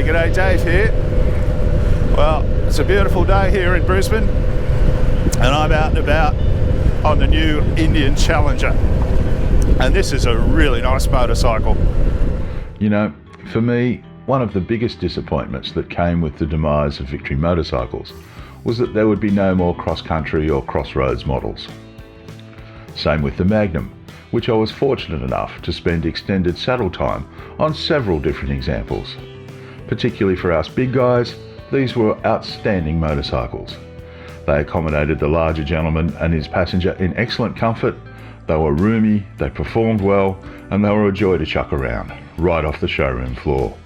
G'day, Dave here. Well, it's a beautiful day here in Brisbane and I'm out and about on the new Indian Challenger, and this is a really nice motorcycle. You know, for me, one of the biggest disappointments that came with the demise of Victory motorcycles was that there would be no more cross-country or crossroads models. Same with the Magnum, which I was fortunate enough to spend extended saddle time on several different examples. Particularly for us big guys, these were outstanding motorcycles. They accommodated the larger gentleman and his passenger in excellent comfort, they were roomy, they performed well, and they were a joy to chuck around, right off the showroom floor.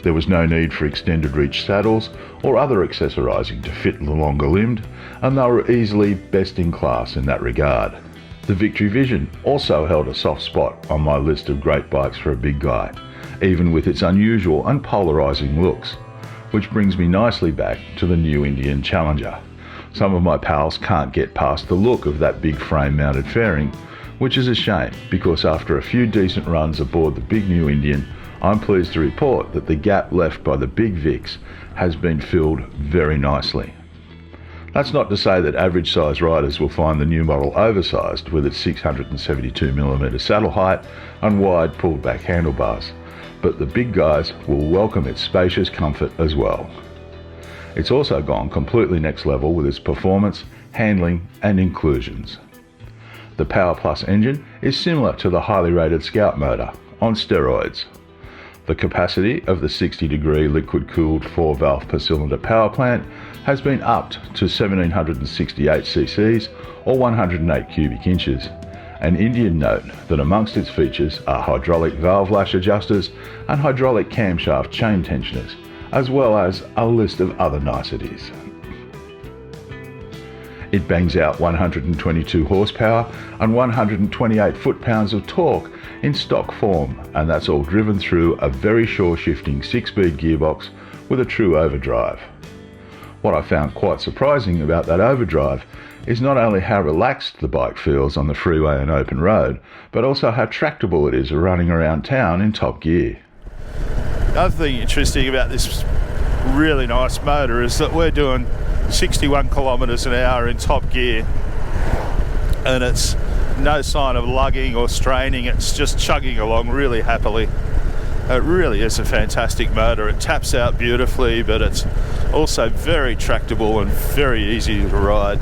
There was no need for extended reach saddles or other accessorising to fit the longer limbed, and they were easily best in class in that regard. The Victory Vision also held a soft spot on my list of great bikes for a big guy, even with its unusual and polarising looks. Which brings me nicely back to the new Indian Challenger. Some of my pals can't get past the look of that big frame mounted fairing, which is a shame because after a few decent runs aboard the big new Indian, I'm pleased to report that the gap left by the big Vics has been filled very nicely. That's not to say that average size riders will find the new model oversized with its 672mm saddle height and wide pulled back handlebars, but the big guys will welcome its spacious comfort as well. It's also gone completely next level with its performance, handling and inclusions. The Power Plus engine is similar to the highly rated Scout motor, on steroids. The capacity of the 60-degree liquid-cooled 4-valve per cylinder power plant has been upped to 1768 cc's or 108 cubic inches. An Indian note that amongst its features are hydraulic valve lash adjusters and hydraulic camshaft chain tensioners, as well as a list of other niceties. It bangs out 122 horsepower and 128 foot-pounds of torque in stock form, and that's all driven through a very sure-shifting 6-speed gearbox with a true overdrive. What I found quite surprising about that overdrive is not only how relaxed the bike feels on the freeway and open road, but also how tractable it is running around town in top gear. The other thing interesting about this really nice motor is that we're doing 61 kilometres an hour in top gear, and it's no sign of lugging or straining, it's just chugging along really happily. It really is a fantastic motor. It taps out beautifully, but it's also very tractable and very easy to ride.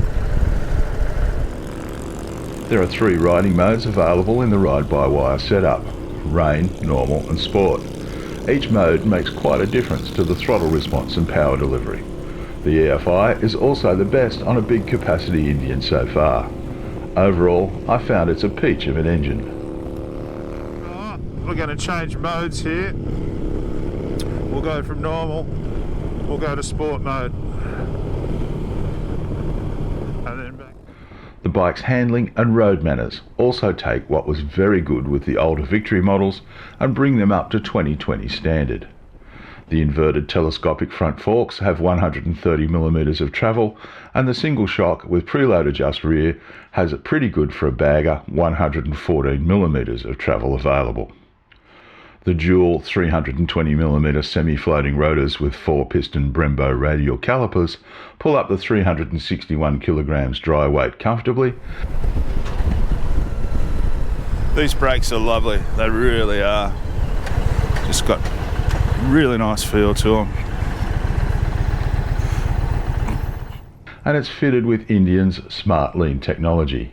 There are 3 riding modes available in the ride-by-wire setup: rain, normal and sport. Each mode makes quite a difference to the throttle response and power delivery. The EFI is also the best on a big capacity Indian so far. Overall, I found it's a peach of an engine. We're going to change modes here. We'll go from normal, we'll go to sport mode. And then back. The bike's handling and road manners also take what was very good with the older Victory models and bring them up to 2020 standard. The inverted telescopic front forks have 130mm of travel, and the single shock with preload adjust rear has it pretty good for a bagger, 114mm of travel available. The dual 320mm semi-floating rotors with 4-piston Brembo radial calipers pull up the 361 kilograms dry weight comfortably. These brakes are lovely, they really are. Just got really nice feel to them. And it's fitted with Indian's smart lean technology.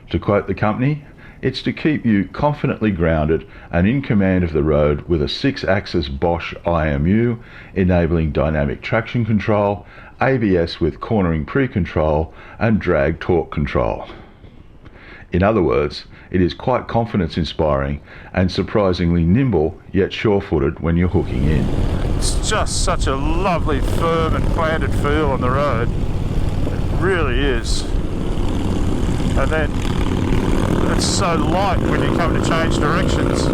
To quote the company, it's to keep you confidently grounded and in command of the road with a 6-axis Bosch IMU enabling dynamic traction control, ABS with cornering pre-control and drag torque control. In other words, it is quite confidence-inspiring and surprisingly nimble yet sure-footed when you're hooking in. It's just such a lovely firm and planted feel on the road. It really is. And then it's so light when you come to change directions.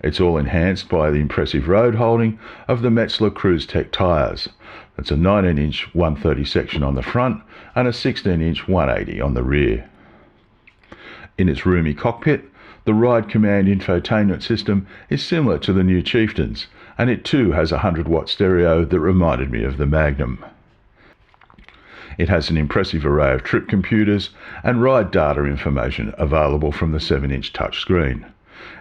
It's all enhanced by the impressive road holding of the Metzeler Cruise Tech tyres. It's a 19-inch 130 section on the front and a 16-inch 180 on the rear. In its roomy cockpit, The Ride Command infotainment system is similar to the new Chieftains, and it too has a 100-watt stereo that reminded me of the Magnum. It has an impressive array of trip computers and ride data information available from the 7-inch touchscreen.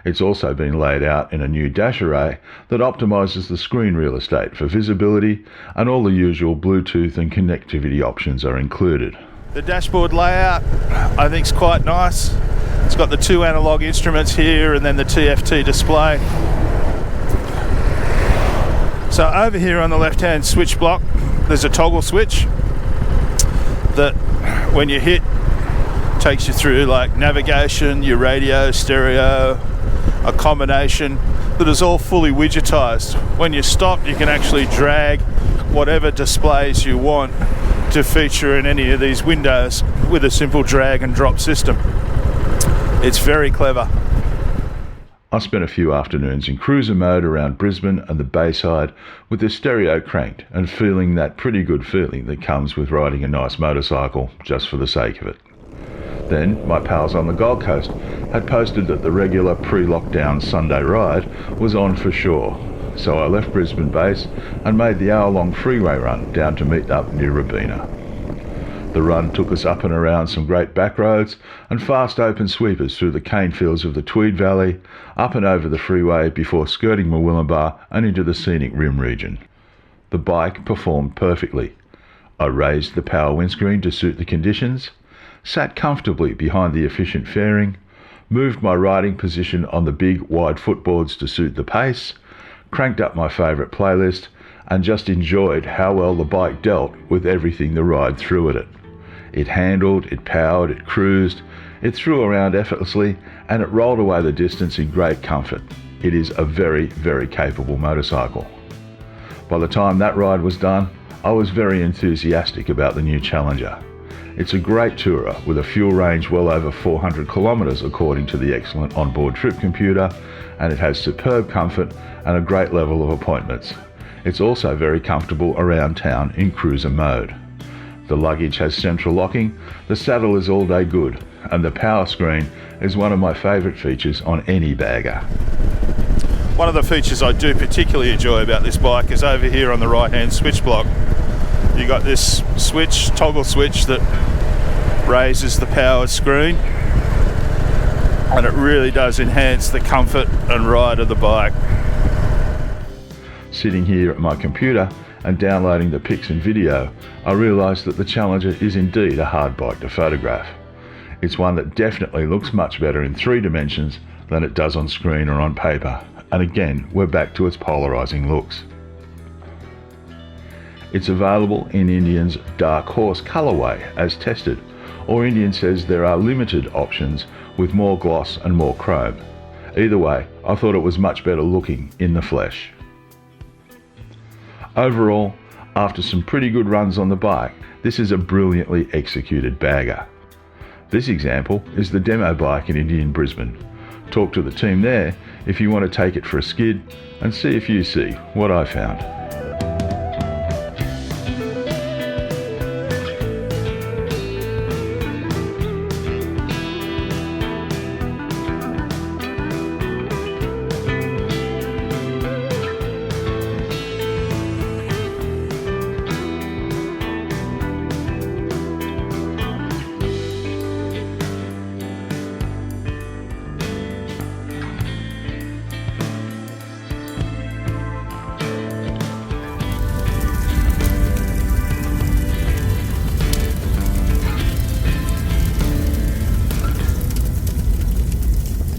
It's also been laid out in a new dash array that optimises the screen real estate for visibility, and all the usual Bluetooth and connectivity options are included. The dashboard layout I think is quite nice. It's got the 2 analog instruments here and then the TFT display. So over here on the left hand switch block there's a toggle switch that when you hit takes you through like navigation, your radio, stereo, a combination that is all fully widgetized. When you stop you can actually drag whatever displays you want to feature in any of these windows with a simple drag and drop system. It's very clever. I spent a few afternoons in cruiser mode around Brisbane and the Bayside with the stereo cranked and feeling that pretty good feeling that comes with riding a nice motorcycle just for the sake of it. Then my pals on the Gold Coast had posted that the regular pre-lockdown Sunday ride was on for sure, so I left Brisbane base and made the hour-long freeway run down to meet up near Robina. The run took us up and around some great back roads and fast open sweepers through the cane fields of the Tweed Valley, up and over the freeway before skirting Murwillumbah and into the scenic Rim region. The bike performed perfectly. I raised the power windscreen to suit the conditions, sat comfortably behind the efficient fairing, moved my riding position on the big wide footboards to suit the pace, cranked up my favourite playlist, and just enjoyed how well the bike dealt with everything the ride threw at it. It handled, it powered, it cruised, it threw around effortlessly, and it rolled away the distance in great comfort. It is a very, very capable motorcycle. By the time that ride was done, I was very enthusiastic about the new Challenger. It's a great tourer with a fuel range well over 400 kilometres according to the excellent onboard trip computer, and it has superb comfort and a great level of appointments. It's also very comfortable around town in cruiser mode. The luggage has central locking, the saddle is all day good, and the power screen is one of my favourite features on any bagger. One of the features I do particularly enjoy about this bike is over here on the right hand switch block. You got this switch, toggle switch that raises the power screen, and it really does enhance the comfort and ride of the bike. Sitting here at my computer and downloading the pics and video, I realised that the Challenger is indeed a hard bike to photograph. It's one that definitely looks much better in 3 dimensions than it does on screen or on paper, and again we're back to its polarising looks. It's available in Indian's Dark Horse colourway as tested, or Indian says there are limited options with more gloss and more chrome. Either way, I thought it was much better looking in the flesh. Overall, after some pretty good runs on the bike, this is a brilliantly executed bagger. This example is the demo bike in Indian Brisbane. Talk to the team there if you want to take it for a skid and see if you see what I found.